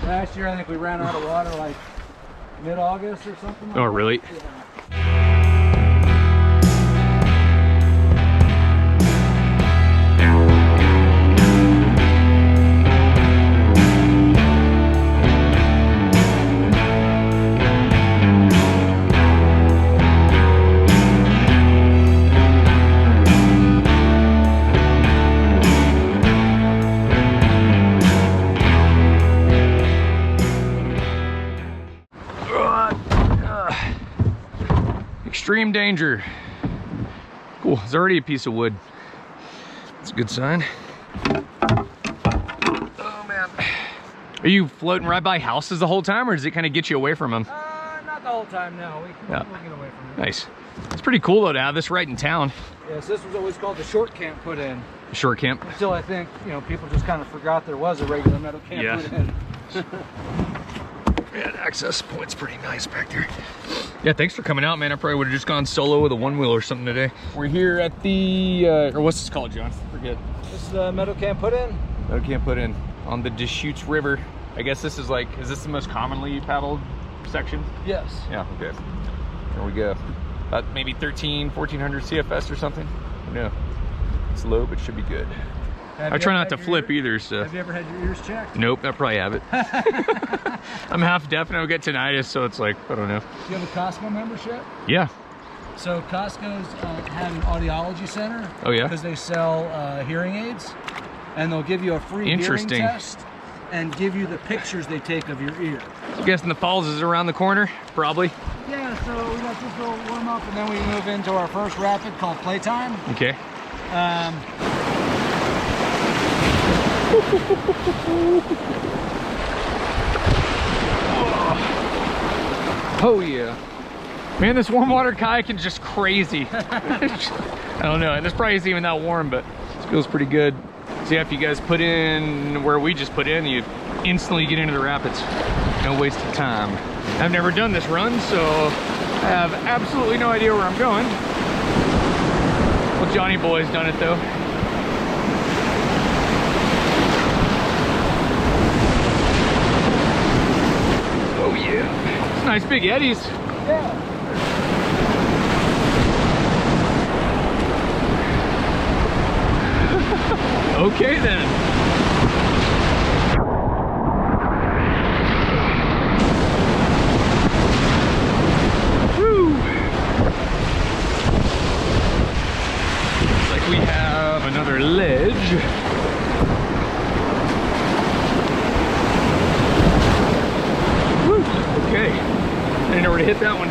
Last year I think we ran out of water like mid-August or something like Oh, really? that. Yeah. Extreme danger. Cool, there's already a piece of wood. That's a good sign. Oh man. Are you floating right by houses the whole time, or does it kind of get you away from them? Not the whole time, no. We'll get away from it. Nice. It's pretty cool though to have this right in town. Yes, this was always called the short camp put in. Short camp. Until I think, you know, people just kind of forgot there was a regular meadow camp put in. Yeah, access point's pretty nice back there. Yeah, thanks for coming out, man. I probably would have just gone solo with a one wheel or something today. We're here at the, or what's this called, John? Forget. This is the meadow camp put in? Meadow camp put in on the Deschutes River. I guess this is like, is this the most commonly paddled section? Yes. Yeah, okay. There we go. About maybe 1400 CFS or something. No, it's low, but should be good. I try not to flip either, so. Have you ever had your ears checked? Nope, I probably have it. I'm half deaf and I get tinnitus, so it's like, I don't know. Do you have a Costco membership? Yeah. So Costco's have an audiology center. Oh yeah? Because they sell hearing aids, and they'll give you a free hearing test and give you the pictures they take of your ear. I'm guessing the falls is around the corner, probably. Yeah, so we got this little warm up, and then we move into our first rapid called Playtime. Okay. Oh yeah. Man, this warm water kayaking is just crazy. I don't know, and this probably isn't even that warm, but it feels pretty good. So yeah, if you guys put in where we just put in, you instantly get into the rapids. No waste of time. I've never done this run, so I have absolutely no idea where I'm going. Well, Johnny Boy's done it though. Oh yeah. It's nice big eddies. Yeah. Okay then. Woo. Looks like we have another ledge. Woo. Okay. I didn't know where to hit that one.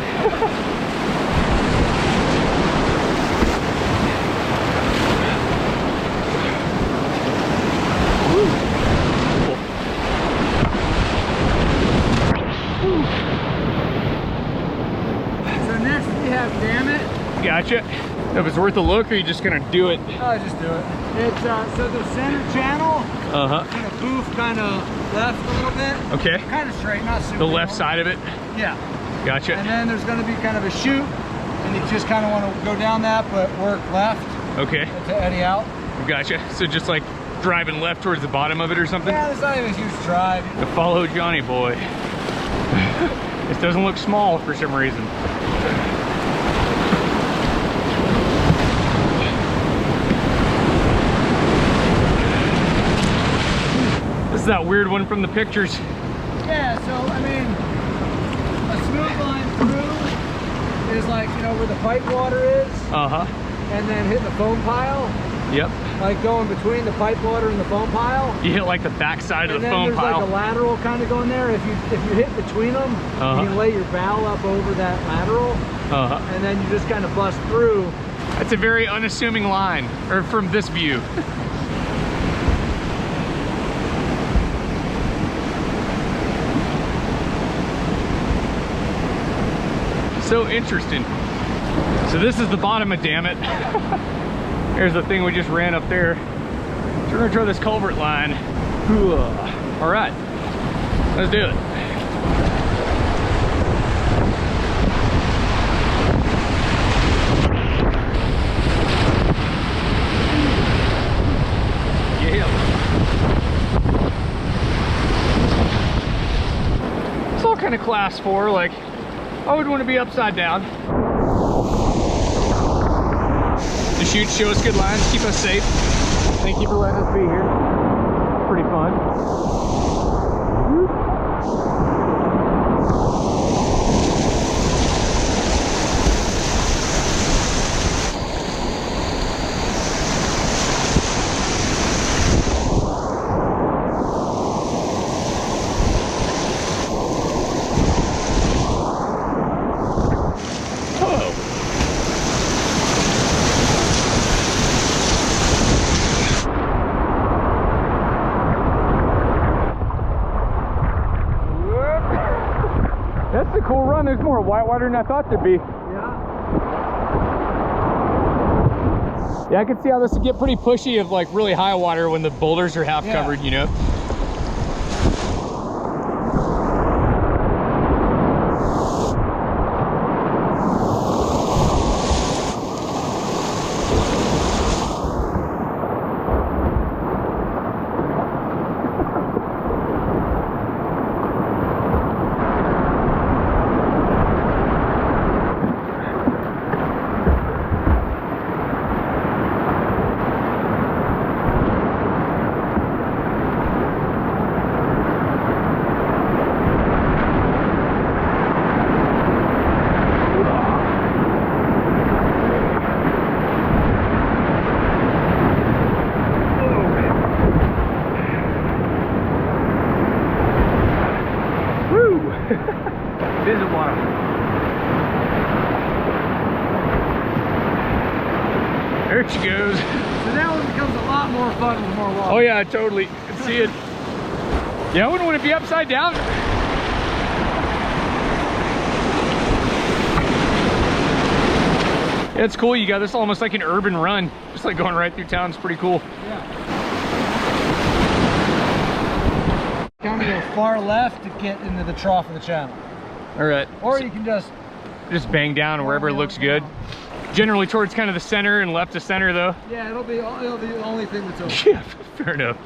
So next we have Damn It. Gotcha. If it's worth a look, or are you just gonna do it? I'll just do it. It's so the center channel. Kind of poof, kind of left a little bit. Okay. Kind of straight, not super. The left side of it. Yeah. Gotcha. And then there's going to be kind of a chute, and you just kind of want to go down that, but work left. Okay. To eddy out. Gotcha. So just like driving left towards the bottom of it or something? Yeah, there's not even a huge drive. To follow Johnny Boy. This doesn't look small for some reason. This is that weird one from the pictures. Yeah, so I mean, a smooth line through is like, you know, where the pipe water is. And then hitting the foam pile. Yep. Like going between the pipe water and the foam pile. You hit like the back side of the foam pile. And then there's like a lateral kind of going there. If you hit between them, you can lay your bow up over that lateral. And then you just kind of bust through. That's a very unassuming line, or from this view. So interesting. So this is the bottom of Damn It. Here's the thing we just ran up there. So we're gonna try this culvert line. All right, let's do it. Yeah. kind of class 4. Like, I would want to be upside down. Deschutes show us good lines, keep us safe. Thank you for letting us be here. Pretty fun. That's a cool run. There's more whitewater than I thought there'd be. Yeah, I can see how this would get pretty pushy of like really high water when the boulders are half covered, you know? There she goes. So that one becomes a lot more fun with more water. Oh yeah, totally. I can see it. Yeah, I wouldn't want to be upside down. Yeah, it's cool. You got this almost like an urban run. Just like going right through town. It's pretty cool. Yeah. Kind of go far left to get into the trough of the channel. All right. Or you can just bang down wherever it looks good. Generally towards kind of the center and left to center though. Yeah, it'll be the only thing that's open. Yeah, fair enough.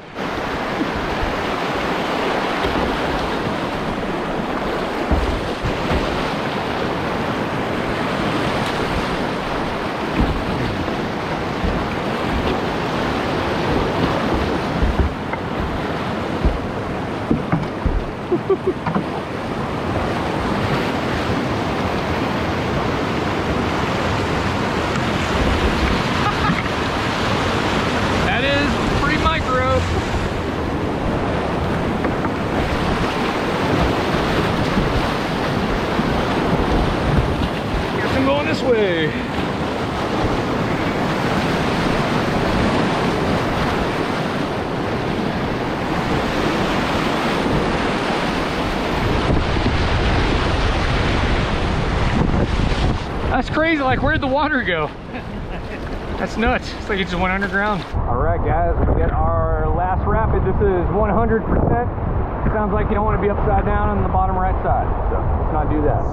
That's crazy, like where'd the water go? That's nuts, it's like it just went underground. All right guys, we got our last rapid. This is 100%. Sounds like you don't want to be upside down on the bottom right side, so let's not do that.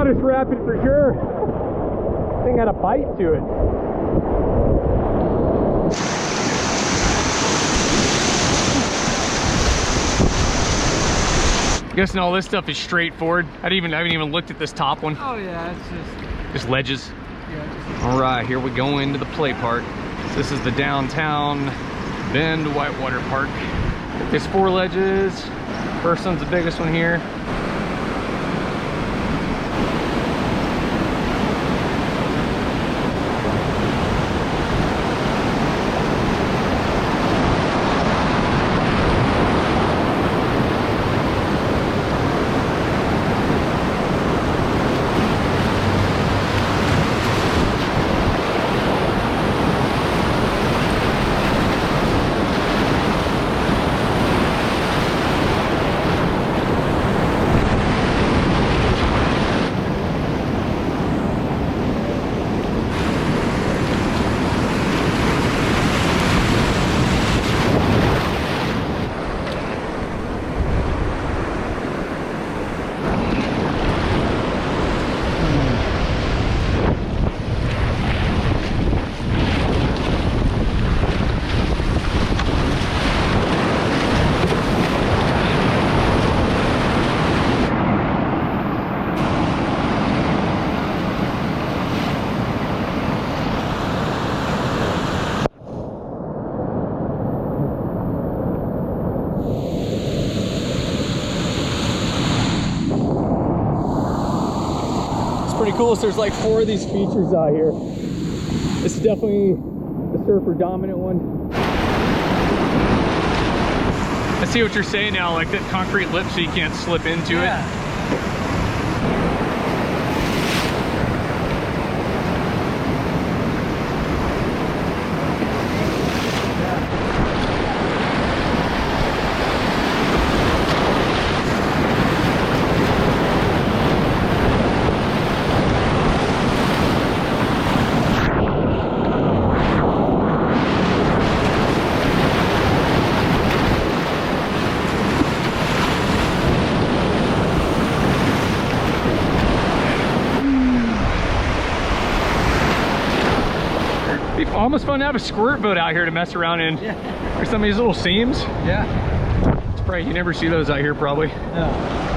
Rapid for sure. Thing had a bite to it. I'm guessing all this stuff is straightforward. I haven't even looked at this top one. Oh yeah, it's just ledges. Yeah. All right, here we go into the play part. This is the downtown Bend Whitewater Park. There's 4 ledges. First one's the biggest one here. cool. So there's like 4 of these features out here. This is definitely the surfer dominant one. I see what you're saying now, like that concrete lip so you can't slip into it. Almost fun to have a squirt boat out here to mess around in. There's some of these little seams. Yeah. It's probably, you never see those out here probably. No.